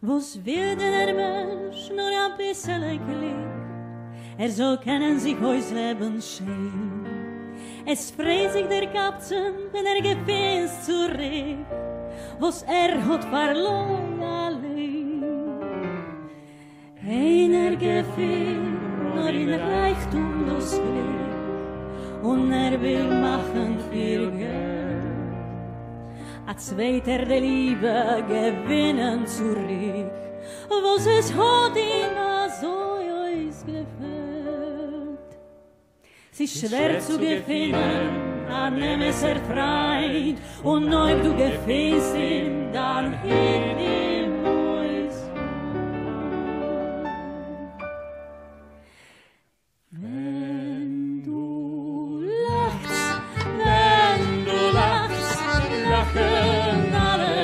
Was will denn der Mensch nur ein bisschen Glück? Soll kennen sich heus Leben schön. Es freut sich der Kapitän, wenn gefällt zurück, was hat verloren allein. Einer gefällt nur in Reichtum das Glück, und will machen für Geld. A zweiter der Liebe gewinnen zurück, was es hat immer so euch gefällt. Es ist schwer zu gewinnen, an dem es Freund, und neu du gefällst ihm, dann in ihm euch. Wenn du lachst, lachen alle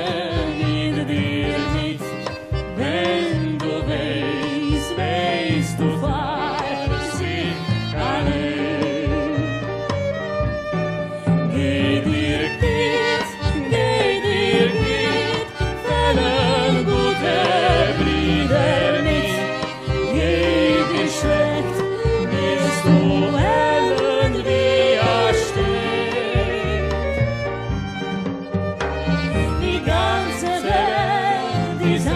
mit dir mit. Wenn du weißt du weißt sie alle. Geh dir geht, fällen gute Brüder mit. Geh dir schlecht, wirst du enden wie steht. Die ganze Welt ist